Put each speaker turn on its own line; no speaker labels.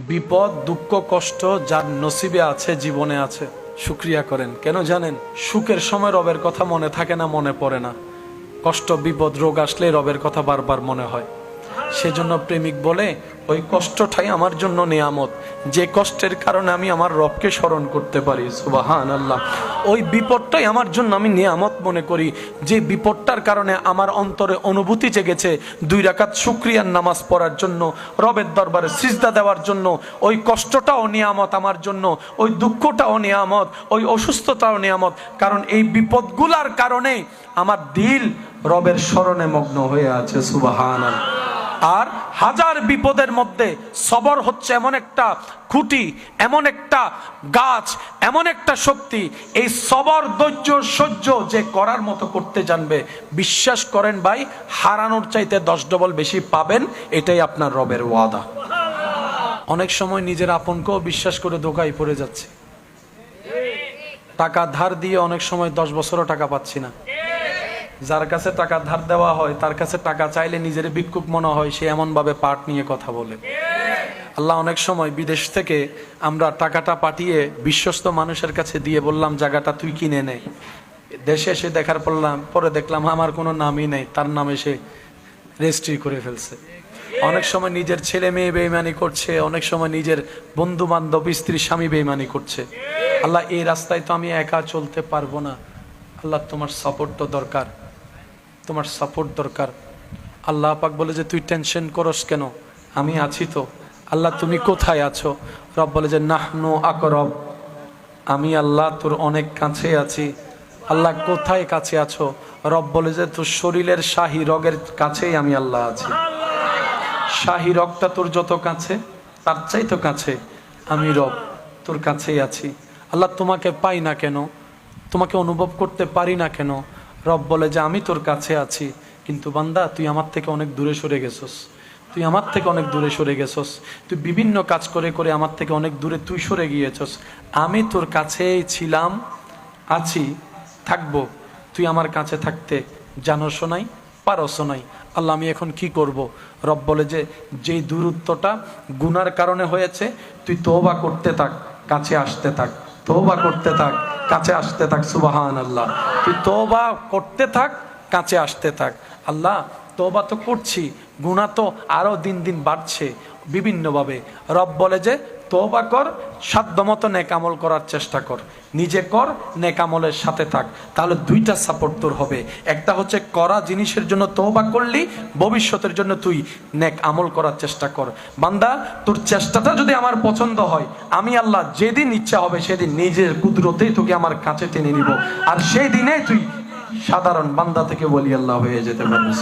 বিপদ দুঃখ কষ্ট যার নসিবে আছে, জীবনে আছে, শুকরিয়া করেন। কেন জানেন? সুখের সময় রবের কথা মনে থাকে না, মনে পড়ে না। কষ্ট বিপদ রোগ আসলে রবের কথা বারবার মনে হয়। সেজন্য প্রেমিক বলে, ওই কষ্টটাই আমার জন্য নিয়ামত, যে কষ্টের কারণে আমি আমার রবকে স্মরণ করতে পারি। সুবহানাল্লাহ। ওই বিপদটাই আমার জন্য আমি নিয়ামত মনে করি, যে বিপদটার কারণে আমার অন্তরে অনুভূতি জেগেছে 2 রাকাত শুকরিয়ার নামাজ পড়ার জন্য, রবের দরবারে সিজদা দেওয়ার জন্য। ওই কষ্টটাও নিয়ামত আমার জন্য, ওই দুঃখটাও নিয়ামত, ওই অসুস্থতাও নিয়ামত। কারণ এই বিপদগুলার কারণে আমার দিল রবের স্মরণে মগ্ন হয়ে আছে। সুবহানাল্লাহ। আর হাজার বিপদের মধ্যে সবর হচ্ছে এমন একটা খুঁটি, এমন একটা গাছ, এমন একটা শক্তি। এই সবর ধৈর্য সহ্য যে করার মতো করতে জানবে, বিশ্বাস করেন ভাই, হারানোর চাইতে 10 ডবল বেশি পাবেন। এটাই আপনার রবের ওয়াদা। অনেক সময় নিজের আপনকেও বিশ্বাস করে ধোঁকায় পড়ে যাচ্ছে। টাকা ধার দিয়ে অনেক সময় 10 বছরও টাকা পাচ্ছি না। যার কাছে টাকা ধার দেওয়া হয় তার কাছে টাকা চাইলে নিজের ভিক্ষুক মনে হয়, সে এমন ভাবে পাট নিয়ে কথা বলে। আল্লাহ অনেক সময় বিদেশ থেকে আমরা টাকাটা পাঠিয়ে বিশ্বস্ত মানুষের কাছে দিয়ে বললাম, জায়গাটা তুই কিনে নে। দেশে এসে দেখার পরে দেখলাম আমার কোনো নামই নেই, তার নামে সে রেজিস্ট্রি করে ফেলছে। অনেক সময় নিজের ছেলে মেয়ে বেঈমানি করছে, অনেক সময় নিজের বন্ধু বান্ধব স্ত্রী স্বামী বেঈমানি করছে। আল্লাহ, এই রাস্তায় তো আমি একা চলতে পারবো না। আল্লাহ, তোমার সাপোর্ট তো দরকার, তোমার সাপোর্ট দরকার। আল্লাহ পাক বলে যে তুই টেনশন করস কেন, আমি আছি তো। আল্লাহ, তুমি কোথায় আছো? রব বলে যে নাহনু আকরব, আমি আল্লাহ তোর অনেক কাছে আছি। আল্লাহ, কোথায় কাছে আছো? রব বলে যে তোর শরীরের শাহী রগের কাছেই আমি আল্লাহ আছি। শাহী রগটা তোর যত কাছে, তার চাই তো কাছে আমি রব তোর কাছেই আছি। আল্লাহ, তোমাকে পাই না কেন, তোমাকে অনুভব করতে পারি না কেন? রব বলে যে আমি তোর কাছে আছি, কিন্তু বান্দা তুই আমার থেকে অনেক দূরে সরে গেছস, তুই আমার থেকে অনেক দূরে সরে গেছস, তুই বিভিন্ন কাজ করে করে আমার থেকে অনেক দূরে তুই সরে গিয়েছস। আমি তোর কাছেই ছিলাম, আছি, থাকবো। তুই আমার কাছে থাকতে জানোস নাই, পারস নাই। আল্লাহ, আমি এখন কি করব? রব বলে যে যেই দূরত্বটা গুনার কারণে হয়েছে, তুই তওবা করতে থাক, কাছে আসতে থাক, তওবা করতে থাক, কাছে আসতে থাক। সুবহানাল্লাহ। তুই তওবা করতে থাক, কাছে আসতে থাক। আল্লাহ, তওবা তো করছি, গুনাহ তো আরো দিন দিন বাড়ছে বিভিন্নভাবে। রব বলে যে তওবা কর, সাধ্যমতো নেক আমল করার চেষ্টা কর, নিজে কর, নেক আমলের সাথে থাক। তাহলে 2টা সাপোর্ট তোর হবে। একটা হচ্ছে করা জিনিসের জন্য তওবা করলি, ভবিষ্যতের জন্য তুই নেক আমল করার চেষ্টা কর। বান্দা, তোর চেষ্টাটা যদি আমার পছন্দ হয়, আমি আল্লাহ যেদিন ইচ্ছা হবে সেদিন নিজের কুদরতেই তোকে আমার কাছে টেনে নিব, আর সেই দিনে তুই সাধারণ বান্দা থেকে ওলি আল্লাহ হয়ে যেতে পারবি।